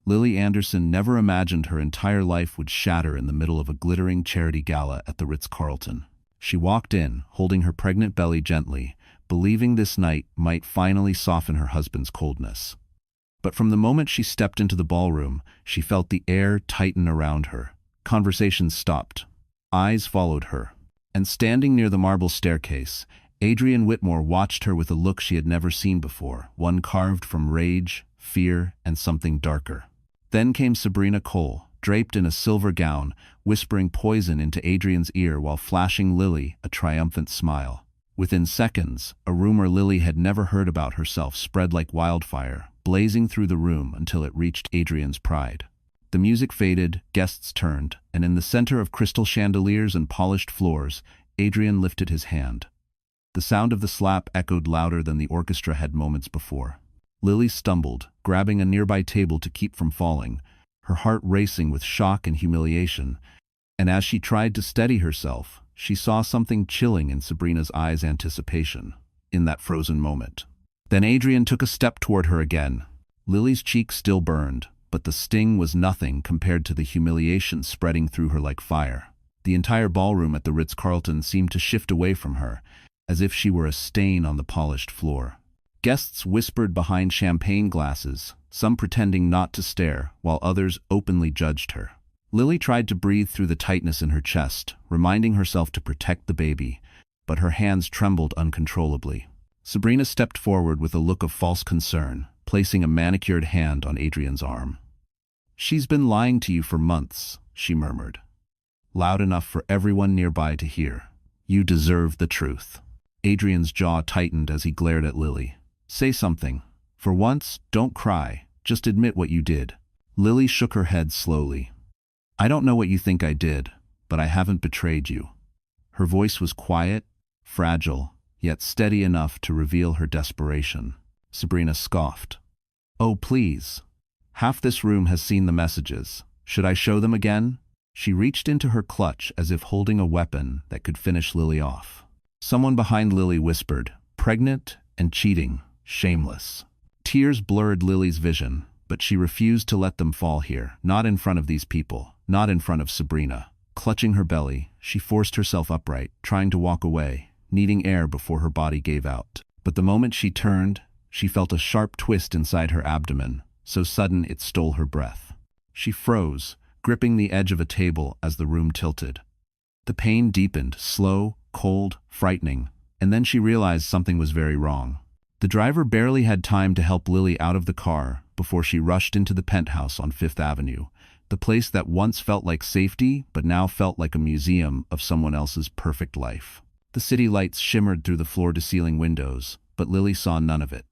Lily Anderson never imagined her entire life would shatter in the middle of a glittering charity gala at the Ritz-Carlton. She walked in, holding her pregnant belly gently, believing this night might finally soften her husband's coldness. But from the moment she stepped into the ballroom, she felt the air tighten around her. Conversations stopped. Eyes followed her. And standing near the marble staircase, Adrienne Whitmore watched her with a look she had never seen before, one carved from rage, fear, and something darker. Then came Sabrina Cole, draped in a silver gown, whispering poison into Adrienne's ear while flashing Lily a triumphant smile. Within seconds, a rumor Lily had never heard about herself spread like wildfire, blazing through the room until it reached Adrienne's pride. The music faded, guests turned, and in the center of crystal chandeliers and polished floors, Adrienne lifted his hand. The sound of the slap echoed louder than the orchestra had moments before. Lily stumbled, grabbing a nearby table to keep from falling, her heart racing with shock and humiliation, and as she tried to steady herself, she saw something chilling in Sabrina's eyes' anticipation, in that frozen moment. Then Adrienne took a step toward her again. Lily's cheek still burned, but the sting was nothing compared to the humiliation spreading through her like fire. The entire ballroom at the Ritz-Carlton seemed to shift away from her, as if she were a stain on the polished floor. Guests whispered behind champagne glasses, some pretending not to stare, while others openly judged her. Lily tried to breathe through the tightness in her chest, reminding herself to protect the baby, but her hands trembled uncontrollably. Sabrina stepped forward with a look of false concern, placing a manicured hand on Adrienne's arm. "She's been lying to you for months," she murmured, loud enough for everyone nearby to hear. "You deserve the truth." Adrienne's jaw tightened as he glared at Lily. "Say something. For once, don't cry. Just admit what you did." Lily shook her head slowly. "I don't know what you think I did, but I haven't betrayed you." Her voice was quiet, fragile, yet steady enough to reveal her desperation. Sabrina scoffed. "Oh, please. Half this room has seen the messages. Should I show them again?" She reached into her clutch as if holding a weapon that could finish Lily off. Someone behind Lily whispered, "Pregnant and cheating. Shameless." Tears blurred Lily's vision, but she refused to let them fall here, not in front of these people, not in front of Sabrina. Clutching her belly, she forced herself upright, trying to walk away, needing air before her body gave out. But the moment she turned, she felt a sharp twist inside her abdomen, so sudden it stole her breath. She froze, gripping the edge of a table as the room tilted. The pain deepened, slow, cold, frightening, and then she realized something was very wrong. The driver barely had time to help Lily out of the car before she rushed into the penthouse on Fifth Avenue, the place that once felt like safety but now felt like a museum of someone else's perfect life. The city lights shimmered through the floor-to-ceiling windows, but Lily saw none of it.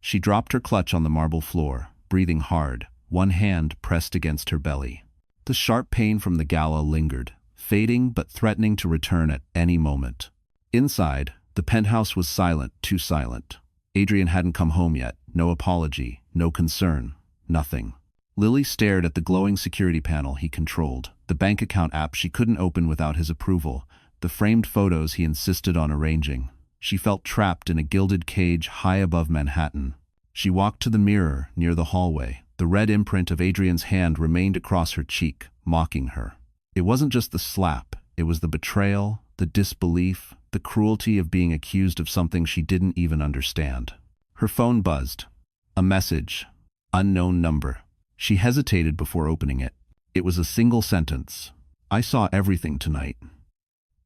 She dropped her clutch on the marble floor, breathing hard, one hand pressed against her belly. The sharp pain from the gala lingered, fading but threatening to return at any moment. Inside, the penthouse was silent, too silent. Adrienne hadn't come home yet, no apology, no concern, nothing. Lily stared at the glowing security panel he controlled, the bank account app she couldn't open without his approval, the framed photos he insisted on arranging. She felt trapped in a gilded cage high above Manhattan. She walked to the mirror near the hallway. The red imprint of Adrienne's hand remained across her cheek, mocking her. It wasn't just the slap, it was the betrayal, the disbelief, the cruelty of being accused of something she didn't even understand. Her phone buzzed. A message. Unknown number. She hesitated before opening it. It was a single sentence. "I saw everything tonight.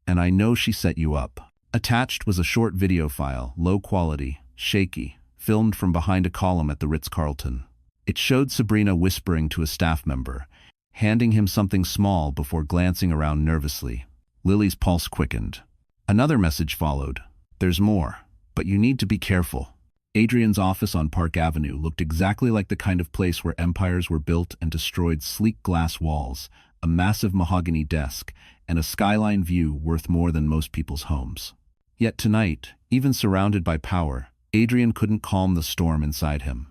And I know she set you up." Attached was a short video file, low quality, shaky, filmed from behind a column at the Ritz-Carlton. It showed Sabrina whispering to a staff member, handing him something small before glancing around nervously. Lily's pulse quickened. Another message followed. "There's more, but you need to be careful." Adrienne's office on Park Avenue looked exactly like the kind of place where empires were built and destroyed. Sleek glass walls, a massive mahogany desk, and a skyline view worth more than most people's homes. Yet tonight, even surrounded by power, Adrienne couldn't calm the storm inside him.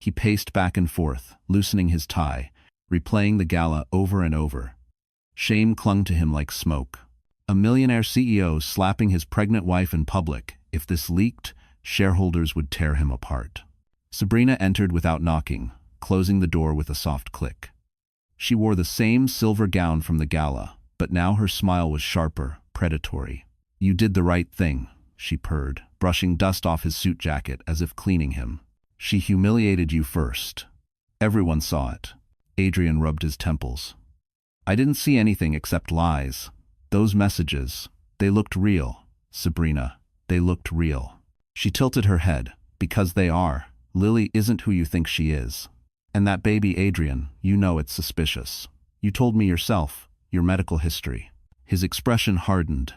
He paced back and forth, loosening his tie, replaying the gala over and over. Shame clung to him like smoke. A millionaire CEO slapping his pregnant wife in public. If this leaked, shareholders would tear him apart. Sabrina entered without knocking, closing the door with a soft click. She wore the same silver gown from the gala, but now her smile was sharper, predatory. "You did the right thing," she purred, brushing dust off his suit jacket as if cleaning him. "She humiliated you first. Everyone saw it." Adrian rubbed his temples. "I didn't see anything except lies. Those messages, they looked real. Sabrina, they looked real." She tilted her head. "Because they are. Lily isn't who you think she is. And that baby Adrian, you know it's suspicious. You told me yourself, your medical history." His expression hardened.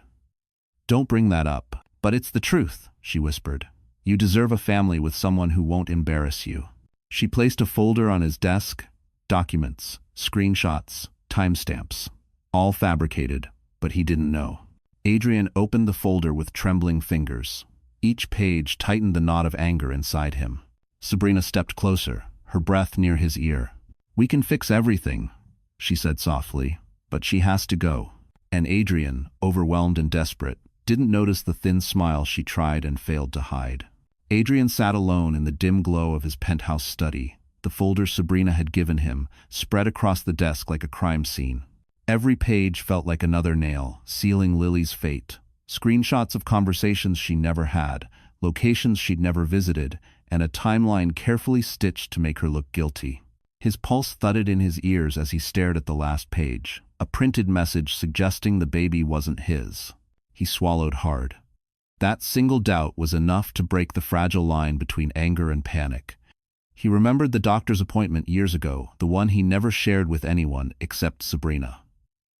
"Don't bring that up." "But it's the truth," she whispered. "You deserve a family with someone who won't embarrass you." She placed a folder on his desk, documents, screenshots, timestamps, all fabricated, but he didn't know. Adrian opened the folder with trembling fingers. Each page tightened the knot of anger inside him. Sabrina stepped closer, her breath near his ear. "We can fix everything," she said softly, "but she has to go." And Adrian, overwhelmed and desperate, didn't notice the thin smile she tried and failed to hide. Adrian sat alone in the dim glow of his penthouse study, the folder Sabrina had given him, spread across the desk like a crime scene. Every page felt like another nail, sealing Lily's fate. Screenshots of conversations she never had, locations she'd never visited, and a timeline carefully stitched to make her look guilty. His pulse thudded in his ears as he stared at the last page, a printed message suggesting the baby wasn't his. He swallowed hard. That single doubt was enough to break the fragile line between anger and panic. He remembered the doctor's appointment years ago, the one he never shared with anyone except Sabrina.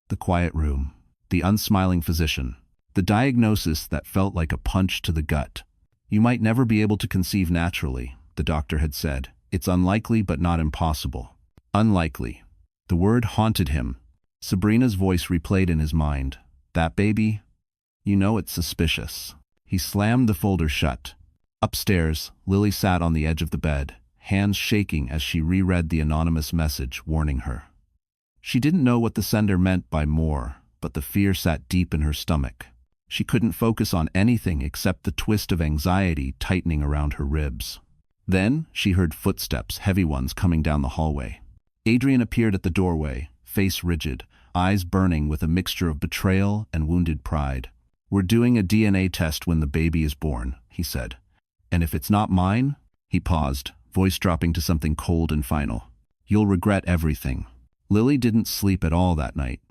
The quiet room, the unsmiling physician, the diagnosis that felt like a punch to the gut. "You might never be able to conceive naturally," the doctor had said. "It's unlikely but not impossible." Unlikely. The word haunted him. Sabrina's voice replayed in his mind. "That baby? You know it's suspicious." He slammed the folder shut. Upstairs, Lily sat on the edge of the bed, hands shaking as she reread the anonymous message warning her. She didn't know what the sender meant by more, but the fear sat deep in her stomach. She couldn't focus on anything except the twist of anxiety tightening around her ribs. Then she heard footsteps, heavy ones, coming down the hallway. Adrian appeared at the doorway, face rigid, eyes burning with a mixture of betrayal and wounded pride. "We're doing a DNA test when the baby is born," he said. "And if it's not mine?" He paused, voice dropping to something cold and final. "You'll regret everything." Lily didn't sleep at all that night.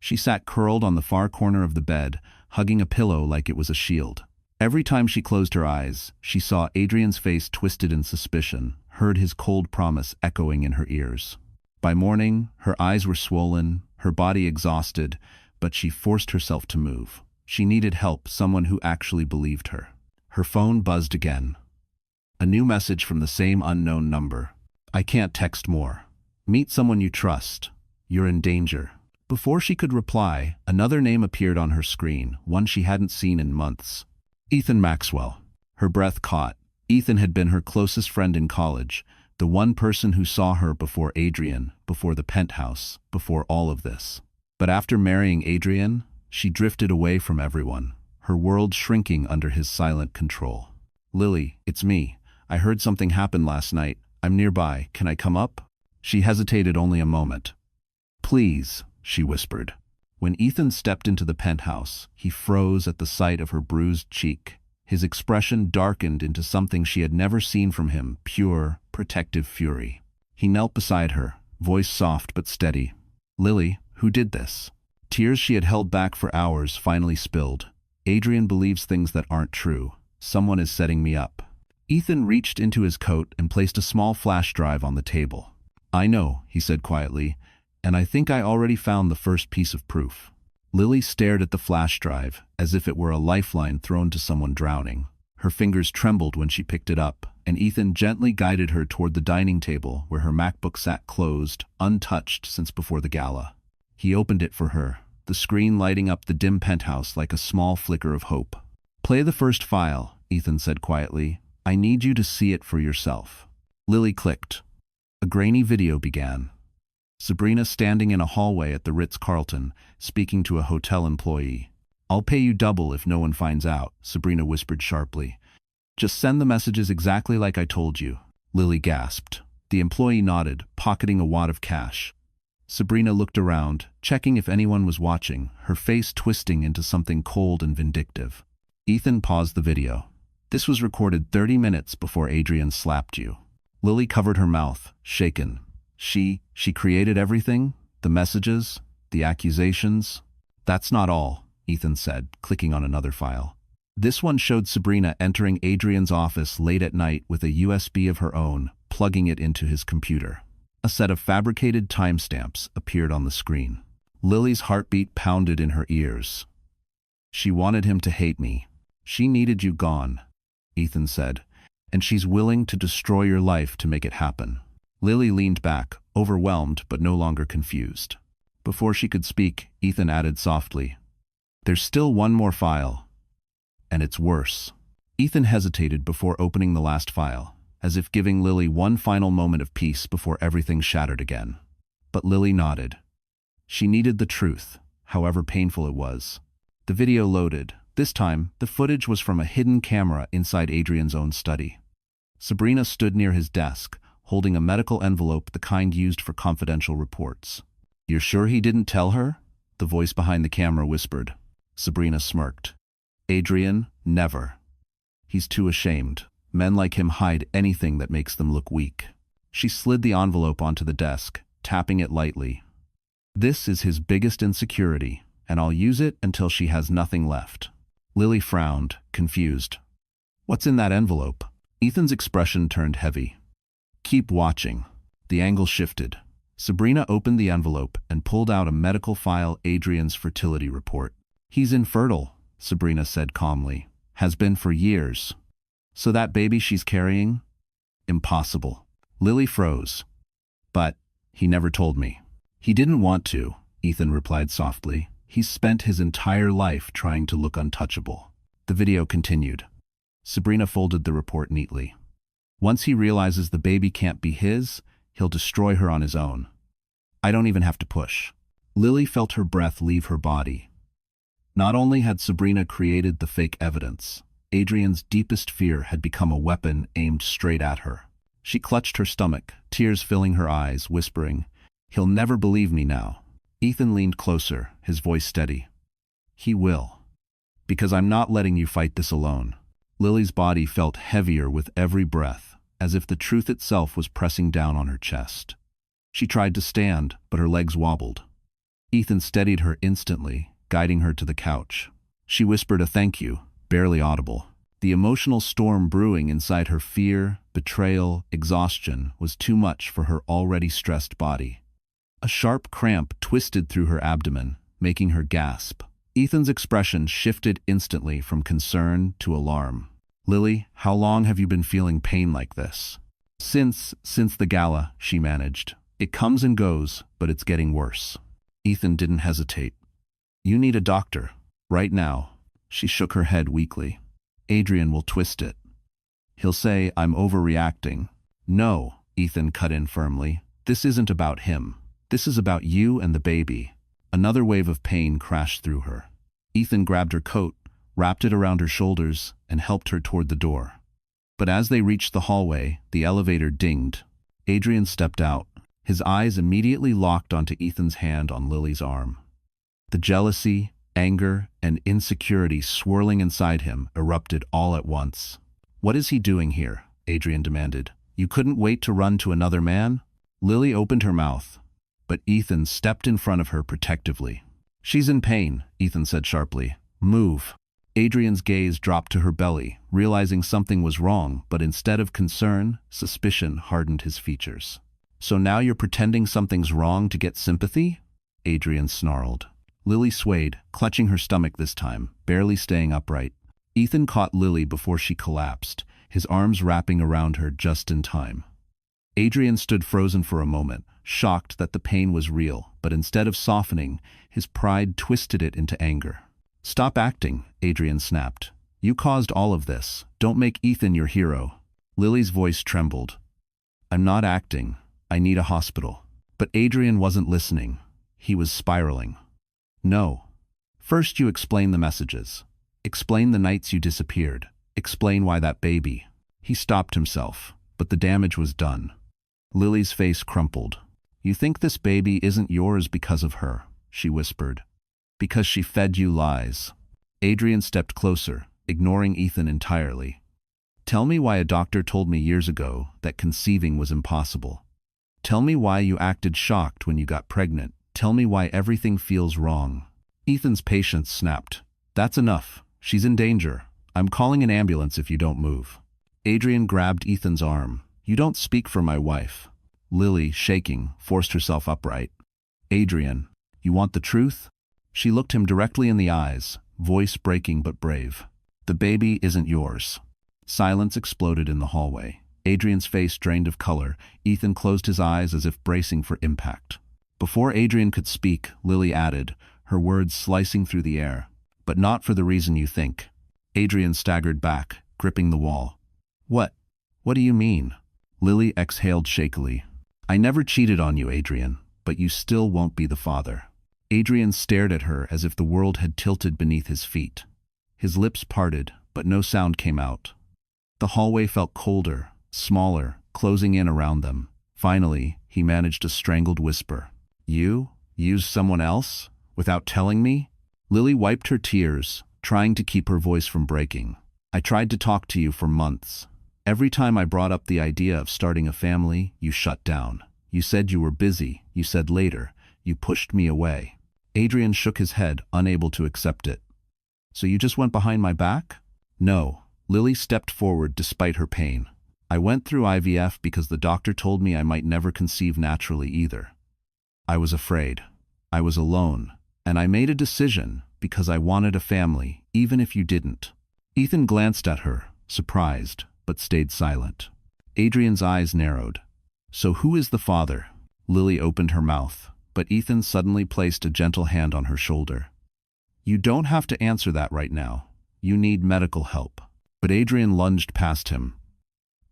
She sat curled on the far corner of the bed, hugging a pillow like it was a shield. Every time she closed her eyes, she saw Adrian's face twisted in suspicion, heard his cold promise echoing in her ears. By morning, her eyes were swollen, her body exhausted, but she forced herself to move. She needed help, someone who actually believed her. Her phone buzzed again. A new message from the same unknown number. "I can't text more. Meet someone you trust. You're in danger." Before she could reply, another name appeared on her screen, one she hadn't seen in months. Ethan Maxwell. Her breath caught. Ethan had been her closest friend in college, the one person who saw her before Adrian, before the penthouse, before all of this. But after marrying Adrian, she drifted away from everyone, her world shrinking under his silent control. "Lily, it's me. I heard something happen last night. I'm nearby. Can I come up?" She hesitated only a moment. "Please," she whispered. When Ethan stepped into the penthouse, he froze at the sight of her bruised cheek. His expression darkened into something she had never seen from him, pure, protective fury. He knelt beside her, voice soft but steady. "Lily, who did this?" Tears she had held back for hours finally spilled. "Adrian believes things that aren't true. Someone is setting me up." Ethan reached into his coat and placed a small flash drive on the table. "I know," he said quietly, "and I think I already found the first piece of proof." Lily stared at the flash drive, as if it were a lifeline thrown to someone drowning. Her fingers trembled when she picked it up, and Ethan gently guided her toward the dining table where her MacBook sat closed, untouched since before the gala. He opened it for her, the screen lighting up the dim penthouse like a small flicker of hope. "Play the first file," Ethan said quietly. "I need you to see it for yourself." Lily clicked. A grainy video began. Sabrina standing in a hallway at the Ritz-Carlton, speaking to a hotel employee. "I'll pay you double if no one finds out," Sabrina whispered sharply. "Just send the messages exactly like I told you." Lily gasped. The employee nodded, pocketing a wad of cash. Sabrina looked around, checking if anyone was watching, her face twisting into something cold and vindictive. Ethan paused the video. This was recorded 30 minutes before Adrian slapped you. Lily covered her mouth, shaken. She created everything? The messages? The accusations? That's not all, Ethan said, clicking on another file. This one showed Sabrina entering Adrian's office late at night with a USB of her own, plugging it into his computer. A set of fabricated timestamps appeared on the screen. Lily's heartbeat pounded in her ears. She wanted him to hate me. She needed you gone, Ethan said, and she's willing to destroy your life to make it happen. Lily leaned back, overwhelmed but no longer confused. Before she could speak, Ethan added softly, "There's still one more file, and it's worse." Ethan hesitated before opening the last file, as if giving Lily one final moment of peace before everything shattered again. But Lily nodded. She needed the truth, however painful it was. The video loaded. This time, the footage was from a hidden camera inside Adrian's own study. Sabrina stood near his desk, holding a medical envelope, the kind used for confidential reports. "You're sure he didn't tell her?" the voice behind the camera whispered. Sabrina smirked. "Adrian, never. He's too ashamed. Men like him hide anything that makes them look weak." She slid the envelope onto the desk, tapping it lightly. "This is his biggest insecurity, and I'll use it until she has nothing left." Lily frowned, confused. "What's in that envelope?" Ethan's expression turned heavy. "Keep watching." The angle shifted. Sabrina opened the envelope and pulled out a medical file, Adrian's fertility report. "He's infertile," Sabrina said calmly. "Has been for years." "So that baby she's carrying?" "Impossible." Lily froze. "But he never told me." "He didn't want to," Ethan replied softly. "He's spent his entire life trying to look untouchable." The video continued. Sabrina folded the report neatly. "Once he realizes the baby can't be his, he'll destroy her on his own. I don't even have to push." Lily felt her breath leave her body. Not only had Sabrina created the fake evidence, Adrian's deepest fear had become a weapon aimed straight at her. She clutched her stomach, tears filling her eyes, whispering, "He'll never believe me now." Ethan leaned closer, his voice steady. "He will. Because I'm not letting you fight this alone." Lily's body felt heavier with every breath, as if the truth itself was pressing down on her chest. She tried to stand, but her legs wobbled. Ethan steadied her instantly, guiding her to the couch. She whispered a thank you, barely audible. The emotional storm brewing inside her fear, betrayal, exhaustion was too much for her already stressed body. A sharp cramp twisted through her abdomen, making her gasp. Ethan's expression shifted instantly from concern to alarm. "Lily, how long have you been feeling pain like this?" Since the gala," she managed. "It comes and goes, but it's getting worse." Ethan didn't hesitate. "You need a doctor. Right now." She shook her head weakly. "Adrian will twist it. He'll say I'm overreacting." "No," Ethan cut in firmly. "This isn't about him. This is about you and the baby." Another wave of pain crashed through her. Ethan grabbed her coat, wrapped it around her shoulders, and helped her toward the door. But as they reached the hallway, the elevator dinged. Adrian stepped out. His eyes immediately locked onto Ethan's hand on Lily's arm. The jealousy, anger, and insecurity swirling inside him erupted all at once. "What is he doing here?" Adrian demanded. "You couldn't wait to run to another man?" Lily opened her mouth, but Ethan stepped in front of her protectively. "She's in pain," Ethan said sharply. "Move." Adrian's gaze dropped to her belly, realizing something was wrong, but instead of concern, suspicion hardened his features. "So now you're pretending something's wrong to get sympathy?" Adrian snarled. Lily swayed, clutching her stomach this time, barely staying upright. Ethan caught Lily before she collapsed, his arms wrapping around her just in time. Adrian stood frozen for a moment, shocked that the pain was real, but instead of softening, his pride twisted it into anger. "Stop acting," Adrian snapped. "You caused all of this. Don't make Ethan your hero." Lily's voice trembled. "I'm not acting. I need a hospital." But Adrian wasn't listening. He was spiraling. "No. First you explain the messages. Explain the nights you disappeared. Explain why that baby." He stopped himself, but the damage was done. Lily's face crumpled. You think this baby isn't yours because of her, she whispered. Because she fed you lies. Adrian stepped closer, ignoring Ethan entirely. Tell me why a doctor told me years ago that conceiving was impossible. Tell me why you acted shocked when you got pregnant. Tell me why everything feels wrong. Ethan's patience snapped. That's enough. She's in danger. I'm calling an ambulance if you don't move. Adrian grabbed Ethan's arm. You don't speak for my wife. Lily, shaking, forced herself upright. Adrian, you want the truth? She looked him directly in the eyes, voice breaking but brave. The baby isn't yours. Silence exploded in the hallway. Adrian's face drained of color. Ethan closed his eyes as if bracing for impact. Before Adrian could speak, Lily added, her words slicing through the air. But not for the reason you think. Adrian staggered back, gripping the wall. What? What do you mean? Lily exhaled shakily. I never cheated on you, Adrian, but you still won't be the father. Adrian stared at her as if the world had tilted beneath his feet. His lips parted, but no sound came out. The hallway felt colder, smaller, closing in around them. Finally, he managed a strangled whisper. You? Used someone else? Without telling me? Lily wiped her tears, trying to keep her voice from breaking. I tried to talk to you for months. Every time I brought up the idea of starting a family, you shut down. You said you were busy. You said later. You pushed me away. Adrian shook his head, unable to accept it. So you just went behind my back? No. Lily stepped forward despite her pain. I went through IVF because the doctor told me I might never conceive naturally either. I was afraid. I was alone. And I made a decision because I wanted a family, even if you didn't. Ethan glanced at her, surprised, but stayed silent. Adrian's eyes narrowed. So who is the father? Lily opened her mouth, but Ethan suddenly placed a gentle hand on her shoulder. You don't have to answer that right now. You need medical help. But Adrian lunged past him.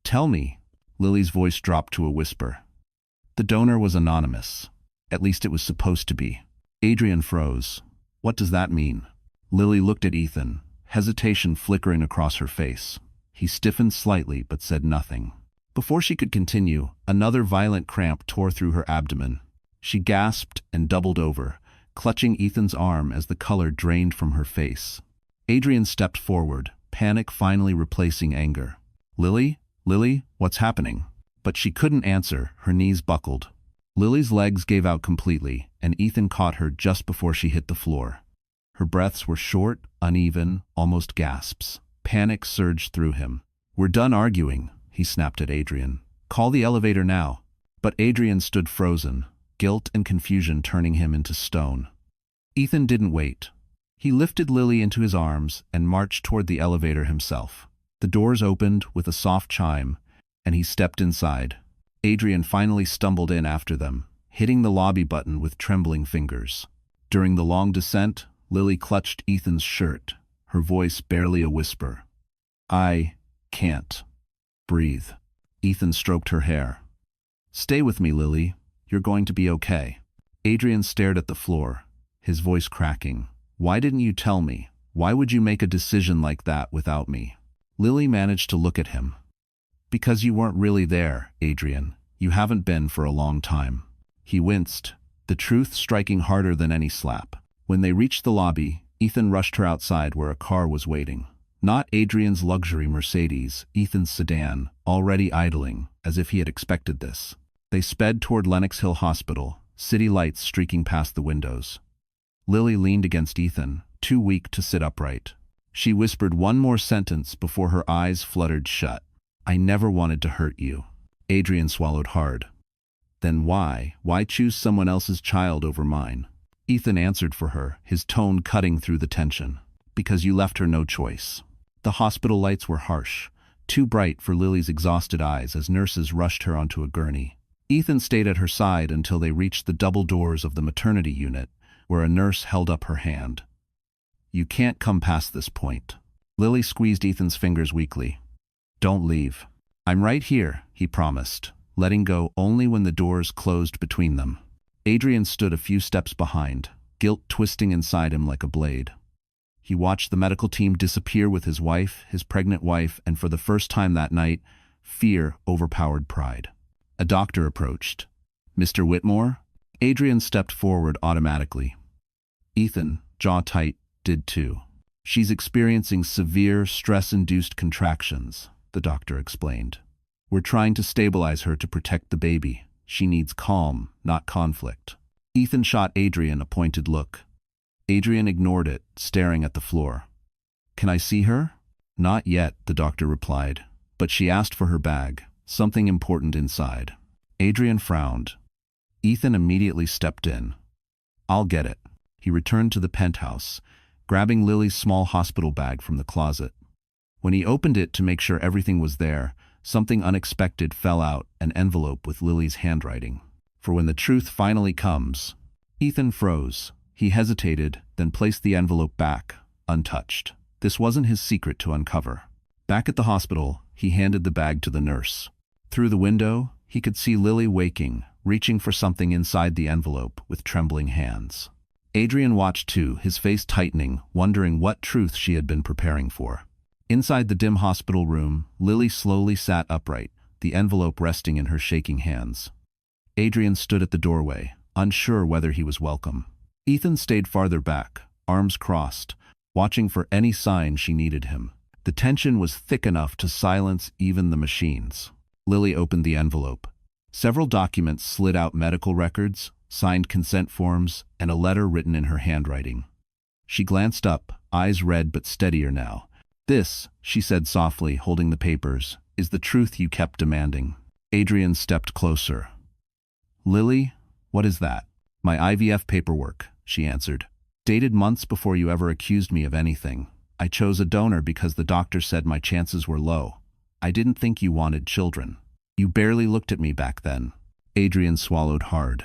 Tell me. Lily's voice dropped to a whisper. The donor was anonymous. At least it was supposed to be. Adrian froze. What does that mean? Lily looked at Ethan, hesitation flickering across her face. He stiffened slightly but said nothing. Before she could continue, another violent cramp tore through her abdomen. She gasped and doubled over, clutching Ethan's arm as the color drained from her face. Adrian stepped forward, panic finally replacing anger. Lily? Lily, what's happening? But she couldn't answer, her knees buckled. Lily's legs gave out completely, and Ethan caught her just before she hit the floor. Her breaths were short, uneven, almost gasps. Panic surged through him. We're done arguing, he snapped at Adrian. Call the elevator now. But Adrian stood frozen, guilt and confusion turning him into stone. Ethan didn't wait. He lifted Lily into his arms and marched toward the elevator himself. The doors opened with a soft chime, and he stepped inside. Adrian finally stumbled in after them, hitting the lobby button with trembling fingers. During the long descent, Lily clutched Ethan's shirt, her voice barely a whisper. I can't breathe. Ethan stroked her hair. Stay with me, Lily. You're going to be okay. Adrian stared at the floor, his voice cracking. Why didn't you tell me? Why would you make a decision like that without me? Lily managed to look at him. Because you weren't really there, Adrian. You haven't been for a long time. He winced, the truth striking harder than any slap. When they reached the lobby, Ethan rushed her outside where a car was waiting. Not Adrian's luxury Mercedes, Ethan's sedan, already idling, as if he had expected this. They sped toward Lenox Hill Hospital, city lights streaking past the windows. Lily leaned against Ethan, too weak to sit upright. She whispered one more sentence before her eyes fluttered shut. I never wanted to hurt you. Adrian swallowed hard. Then why? Why choose someone else's child over mine? Ethan answered for her, his tone cutting through the tension. Because you left her no choice. The hospital lights were harsh, too bright for Lily's exhausted eyes as nurses rushed her onto a gurney. Ethan stayed at her side until they reached the double doors of the maternity unit, where a nurse held up her hand. You can't come past this point. Lily squeezed Ethan's fingers weakly. Don't leave. I'm right here, he promised, letting go only when the doors closed between them. Adrian stood a few steps behind, guilt twisting inside him like a blade. He watched the medical team disappear with his wife, his pregnant wife, and for the first time that night, fear overpowered pride. A doctor approached. "Mr. Whitmore?" Adrian stepped forward automatically. Ethan, jaw tight, did too. "She's experiencing severe stress-induced contractions," the doctor explained. "We're trying to stabilize her to protect the baby. She needs calm, not conflict." Ethan shot Adrian a pointed look. Adrian ignored it, staring at the floor. "Can I see her?" "Not yet," the doctor replied, "but she asked for her bag, something important inside." Adrian frowned. Ethan immediately stepped in. "I'll get it." He returned to the penthouse, grabbing Lily's small hospital bag from the closet. When he opened it to make sure everything was there, something unexpected fell out, an envelope with Lily's handwriting. For when the truth finally comes, Ethan froze. He hesitated, then placed the envelope back, untouched. This wasn't his secret to uncover. Back at the hospital, he handed the bag to the nurse. Through the window, he could see Lily waking, reaching for something inside the envelope with trembling hands. Adrian watched too, his face tightening, wondering what truth she had been preparing for. Inside the dim hospital room, Lily slowly sat upright, the envelope resting in her shaking hands. Adrian stood at the doorway, unsure whether he was welcome. Ethan stayed farther back, arms crossed, watching for any sign she needed him. The tension was thick enough to silence even the machines. Lily opened the envelope. Several documents slid out: medical records, signed consent forms, and a letter written in her handwriting. She glanced up, eyes red but steadier now. "This," she said softly, holding the papers, "is the truth you kept demanding." Adrian stepped closer. "Lily, what is that?" "My IVF paperwork," she answered. "Dated months before you ever accused me of anything. I chose a donor because the doctor said my chances were low. I didn't think you wanted children. You barely looked at me back then." Adrian swallowed hard.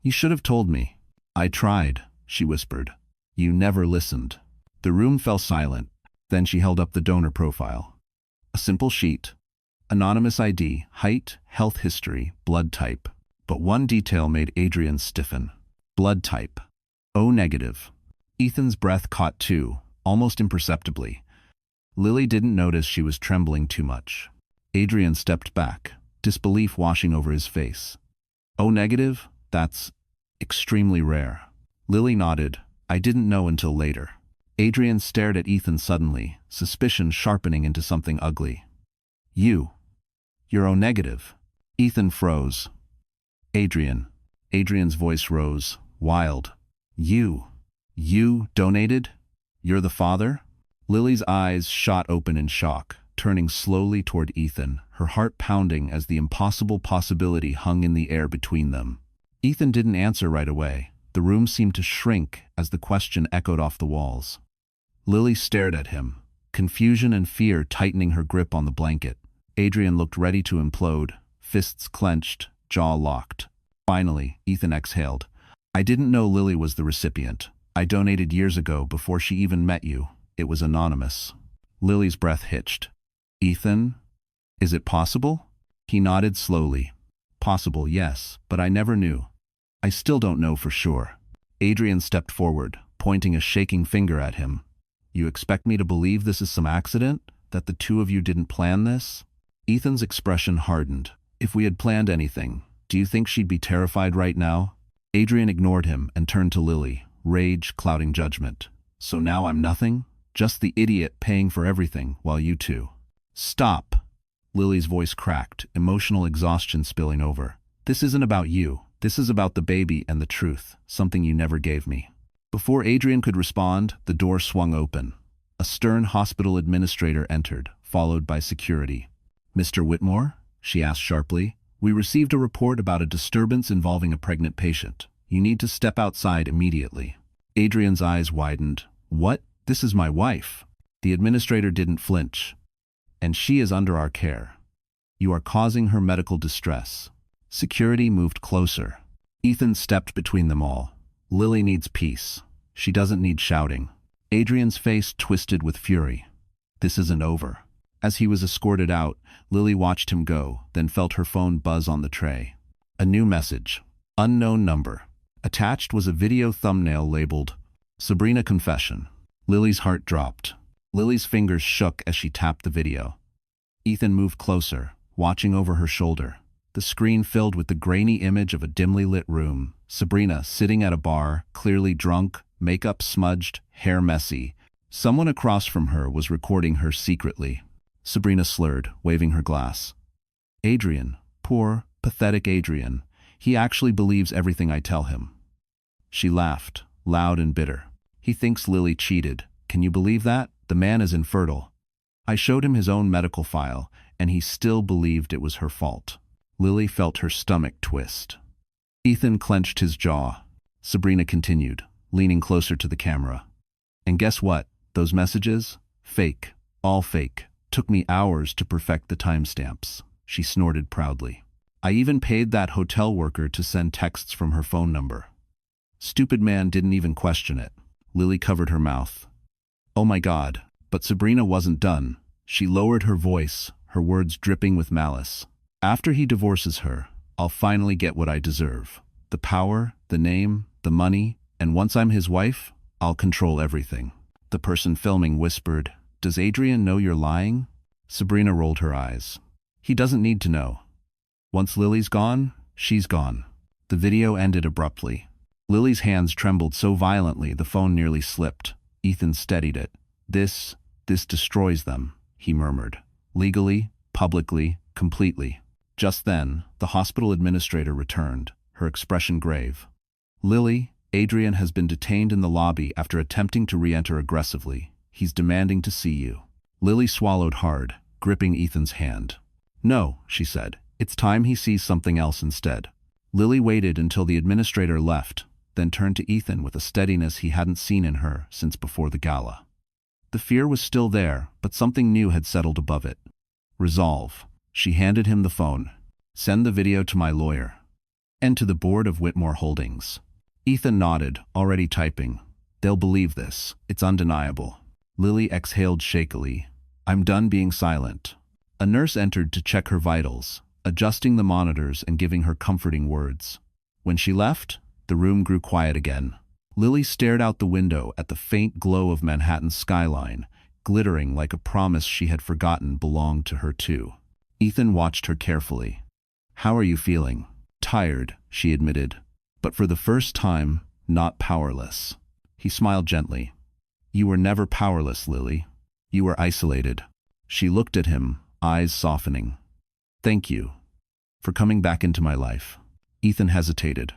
"You should have told me." "I tried," she whispered. "You never listened." The room fell silent. Then she held up the donor profile. A simple sheet. Anonymous ID, height, health history, blood type. But one detail made Adrian stiffen. Blood type. O negative. Ethan's breath caught too, almost imperceptibly. Lily didn't notice she was trembling too much. Adrian stepped back, disbelief washing over his face. "O negative? That's extremely rare." Lily nodded. "I didn't know until later." Adrian stared at Ethan suddenly, suspicion sharpening into something ugly. You're O negative." Ethan froze. "Adrian." Adrian's voice rose, wild. You donated? You're the father?" Lily's eyes shot open in shock, turning slowly toward Ethan, her heart pounding as the impossible possibility hung in the air between them. Ethan didn't answer right away. The room seemed to shrink as the question echoed off the walls. Lily stared at him, confusion and fear tightening her grip on the blanket. Adrian looked ready to implode, fists clenched, jaw locked. Finally, Ethan exhaled. "I didn't know Lily was the recipient. I donated years ago, before she even met you. It was anonymous." Lily's breath hitched. "Ethan, is it possible?" He nodded slowly. "Possible, yes, but I never knew. I still don't know for sure." Adrian stepped forward, pointing a shaking finger at him. "You expect me to believe this is some accident? That the two of you didn't plan this?" Ethan's expression hardened. "If we had planned anything, do you think she'd be terrified right now?" Adrian ignored him and turned to Lily, rage clouding judgment. "So now I'm nothing? Just the idiot paying for everything, while you two—" "Stop!" Lily's voice cracked, emotional exhaustion spilling over. "This isn't about you. This is about the baby and the truth, something you never gave me." Before Adrian could respond, the door swung open. A stern hospital administrator entered, followed by security. "Mr. Whitmore?" she asked sharply. "We received a report about a disturbance involving a pregnant patient. You need to step outside immediately." Adrian's eyes widened. "What? This is my wife." The administrator didn't flinch. "And she is under our care. You are causing her medical distress." Security moved closer. Ethan stepped between them all. "Lily needs peace. She doesn't need shouting." Adrian's face twisted with fury. This isn't over. As he was escorted out, Lily watched him go, then felt her phone buzz on the tray. A new message. Unknown number. Attached was a video thumbnail labeled, "Sabrina Confession." Lily's heart dropped. Lily's fingers shook as she tapped the video. Ethan moved closer, watching over her shoulder. The screen filled with the grainy image of a dimly lit room. Sabrina sitting at a bar, clearly drunk, makeup smudged, hair messy. Someone across from her was recording her secretly. Sabrina slurred, waving her glass. Adrian, poor, pathetic Adrian. He actually believes everything I tell him. She laughed, loud and bitter. He thinks Lily cheated. Can you believe that? The man is infertile. I showed him his own medical file, and he still believed it was her fault. Lily felt her stomach twist. Ethan clenched his jaw. Sabrina continued, leaning closer to the camera. And guess what? Those messages? Fake. All fake. Took me hours to perfect the timestamps. She snorted proudly. I even paid that hotel worker to send texts from her phone number. Stupid man didn't even question it. Lily covered her mouth. Oh my God. But Sabrina wasn't done. She lowered her voice, her words dripping with malice. After he divorces her, I'll finally get what I deserve. The power, the name, the money, and once I'm his wife, I'll control everything. The person filming whispered, Does Adrian know you're lying? Sabrina rolled her eyes. He doesn't need to know. Once Lily's gone, she's gone. The video ended abruptly. Lily's hands trembled so violently the phone nearly slipped. Ethan steadied it. This destroys them, he murmured. Legally, publicly, completely. Just then, the hospital administrator returned, her expression grave. Lily, Adrian has been detained in the lobby after attempting to re-enter aggressively. He's demanding to see you. Lily swallowed hard, gripping Ethan's hand. No, she said. It's time he sees something else instead. Lily waited until the administrator left, then turned to Ethan with a steadiness he hadn't seen in her since before the gala. The fear was still there, but something new had settled above it. Resolve. She handed him the phone. Send the video to my lawyer. And to the board of Whitmore Holdings. Ethan nodded, already typing. They'll believe this. It's undeniable. Lily exhaled shakily. I'm done being silent. A nurse entered to check her vitals, adjusting the monitors and giving her comforting words. When she left, the room grew quiet again. Lily stared out the window at the faint glow of Manhattan's skyline, glittering like a promise she had forgotten belonged to her too. Ethan watched her carefully. How are you feeling? Tired, she admitted. But for the first time, not powerless. He smiled gently. You were never powerless, Lily. You were isolated. She looked at him, eyes softening. Thank you for coming back into my life. Ethan hesitated.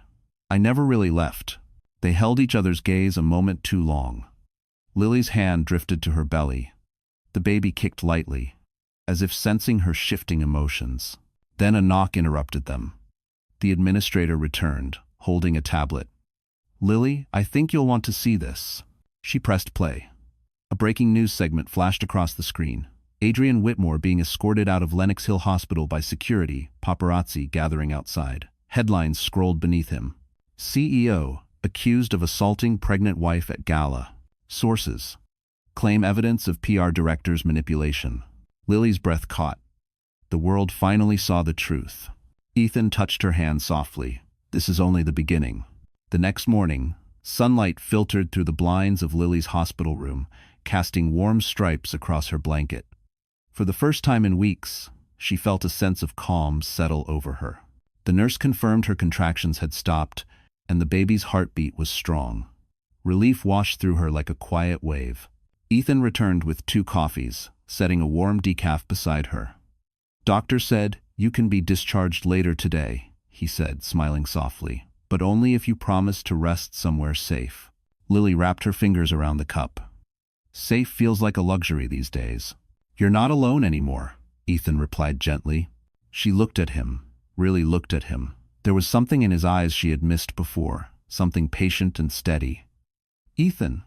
I never really left. They held each other's gaze a moment too long. Lily's hand drifted to her belly. The baby kicked lightly, as if sensing her shifting emotions. Then a knock interrupted them. The administrator returned, holding a tablet. Lily, I think you'll want to see this. She pressed play. A breaking news segment flashed across the screen. Adrian Whitmore being escorted out of Lenox Hill Hospital by security, paparazzi gathering outside. Headlines scrolled beneath him. CEO, accused of assaulting pregnant wife at gala. Sources claim evidence of PR director's manipulation. Lily's breath caught. The world finally saw the truth. Ethan touched her hand softly. This is only the beginning. The next morning, sunlight filtered through the blinds of Lily's hospital room, casting warm stripes across her blanket. For the first time in weeks, she felt a sense of calm settle over her. The nurse confirmed her contractions had stopped, and the baby's heartbeat was strong. Relief washed through her like a quiet wave. Ethan returned with 2 coffees, setting a warm decaf beside her. Doctor said, you can be discharged later today, he said, smiling softly, but only if you promise to rest somewhere safe. Lily wrapped her fingers around the cup. Safe feels like a luxury these days. You're not alone anymore, Ethan replied gently. She looked at him, really looked at him. There was something in his eyes she had missed before, something patient and steady. Ethan,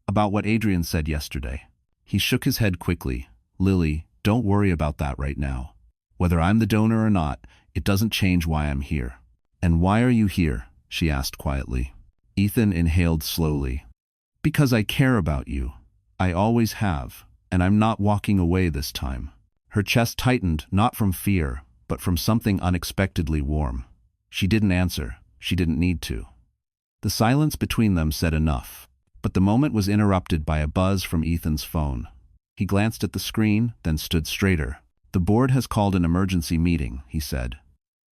about what Adrian said yesterday. He shook his head quickly. Lily, don't worry about that right now. Whether I'm the donor or not, it doesn't change why I'm here. And why are you here? She asked quietly. Ethan inhaled slowly. Because I care about you. I always have, and I'm not walking away this time. Her chest tightened, not from fear, but from something unexpectedly warm. She didn't answer. She didn't need to. The silence between them said enough, but the moment was interrupted by a buzz from Ethan's phone. He glanced at the screen, then stood straighter. The board has called an emergency meeting, he said.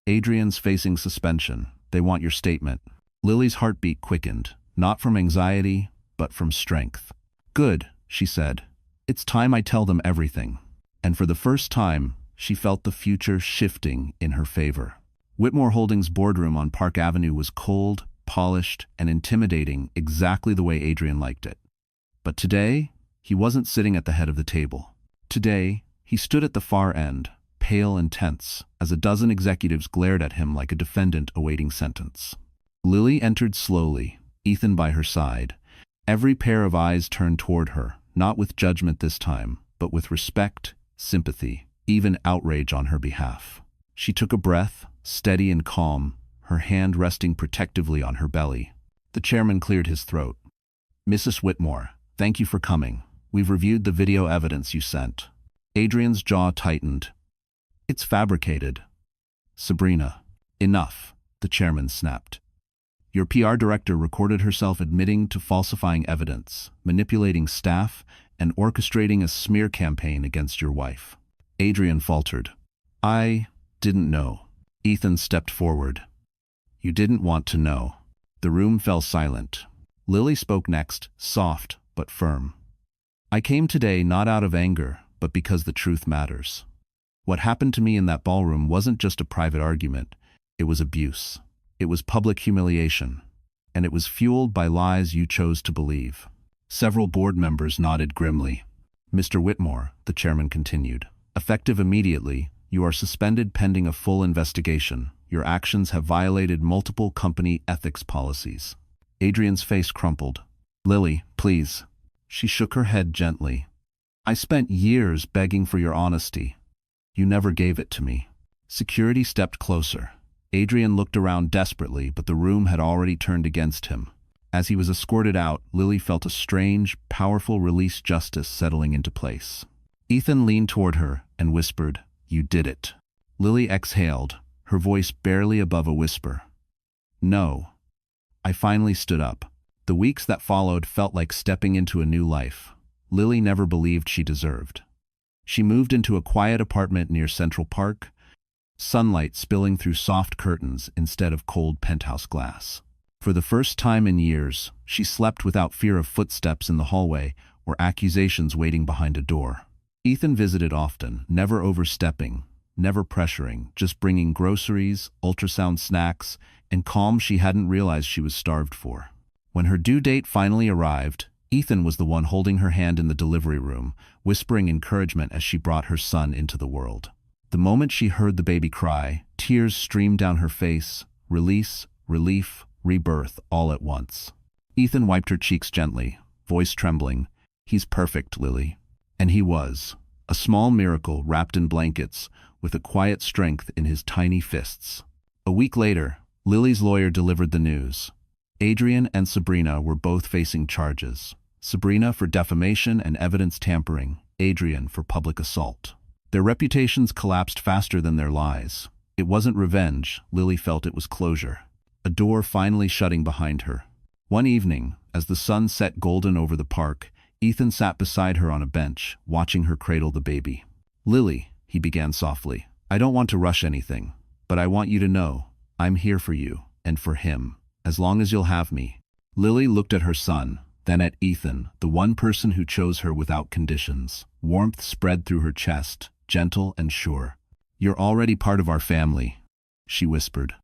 Adrian's facing suspension. They want your statement. Lily's heartbeat quickened, not from anxiety, but from strength. Good, she said. It's time I tell them everything. And for the first time, she felt the future shifting in her favor. Whitmore Holdings' boardroom on Park Avenue was cold, polished, and intimidating, exactly the way Adrian liked it. But today, he wasn't sitting at the head of the table. Today, he stood at the far end, pale and tense, as a dozen executives glared at him like a defendant awaiting sentence. Lily entered slowly, Ethan by her side. Every pair of eyes turned toward her, not with judgment this time, but with respect, sympathy, even outrage on her behalf. She took a breath, steady and calm, her hand resting protectively on her belly. The chairman cleared his throat. Mrs. Whitmore, thank you for coming. We've reviewed the video evidence you sent. Adrian's jaw tightened. It's fabricated. Sabrina. Enough, the chairman snapped. Your PR director recorded herself admitting to falsifying evidence, manipulating staff, and orchestrating a smear campaign against your wife. Adrian faltered. I didn't know. Ethan stepped forward. You didn't want to know. The room fell silent. Lily spoke next, soft but firm. I came today not out of anger, but because the truth matters. What happened to me in that ballroom wasn't just a private argument. It was abuse. It was public humiliation. And it was fueled by lies you chose to believe. Several board members nodded grimly. Mr. Whitmore, the chairman continued, effective immediately, you are suspended pending a full investigation. Your actions have violated multiple company ethics policies. Adrian's face crumpled. Lily, please. She shook her head gently. I spent years begging for your honesty. You never gave it to me. Security stepped closer. Adrian looked around desperately, but the room had already turned against him. As he was escorted out, Lily felt a strange, powerful release justice settling into place. Ethan leaned toward her and whispered, You did it. Lily exhaled, her voice barely above a whisper. No. I finally stood up. The weeks that followed felt like stepping into a new life. Lily never believed she deserved. She moved into a quiet apartment near Central Park, sunlight spilling through soft curtains instead of cold penthouse glass. For the first time in years, she slept without fear of footsteps in the hallway or accusations waiting behind a door. Ethan visited often, never overstepping, never pressuring, just bringing groceries, ultrasound snacks, and calm she hadn't realized she was starved for. When her due date finally arrived, Ethan was the one holding her hand in the delivery room, whispering encouragement as she brought her son into the world. The moment she heard the baby cry, tears streamed down her face, release, relief, rebirth, all at once. Ethan wiped her cheeks gently, voice trembling. He's perfect, Lily. And he was. A small miracle wrapped in blankets, with a quiet strength in his tiny fists. A week later, Lily's lawyer delivered the news. Adrian and Sabrina were both facing charges. Sabrina for defamation and evidence tampering, Adrian for public assault. Their reputations collapsed faster than their lies. It wasn't revenge, Lily felt it was closure. A door finally shutting behind her. One evening, as the sun set golden over the park, Ethan sat beside her on a bench, watching her cradle the baby. Lily, he began softly, I don't want to rush anything, but I want you to know, I'm here for you, and for him, as long as you'll have me. Lily looked at her son, then at Ethan, the one person who chose her without conditions. Warmth spread through her chest, gentle and sure. You're already part of our family, she whispered.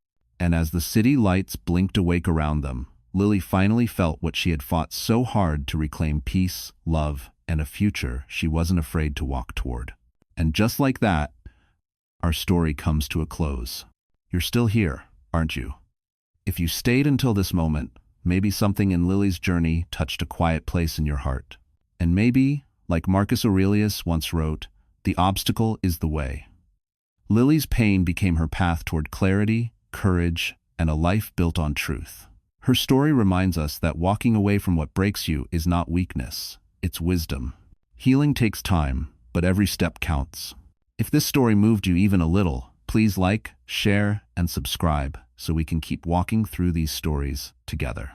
And as the city lights blinked awake around them, Lily finally felt what she had fought so hard to reclaim: peace, love, and a future she wasn't afraid to walk toward. And just like that, our story comes to a close. You're still here, aren't you? If you stayed until this moment, maybe something in Lily's journey touched a quiet place in your heart. And maybe, like Marcus Aurelius once wrote, the obstacle is the way. Lily's pain became her path toward clarity, courage, and a life built on truth. Her story reminds us that walking away from what breaks you is not weakness, it's wisdom. Healing takes time, but every step counts. If this story moved you even a little, please like, share, and subscribe so we can keep walking through these stories together.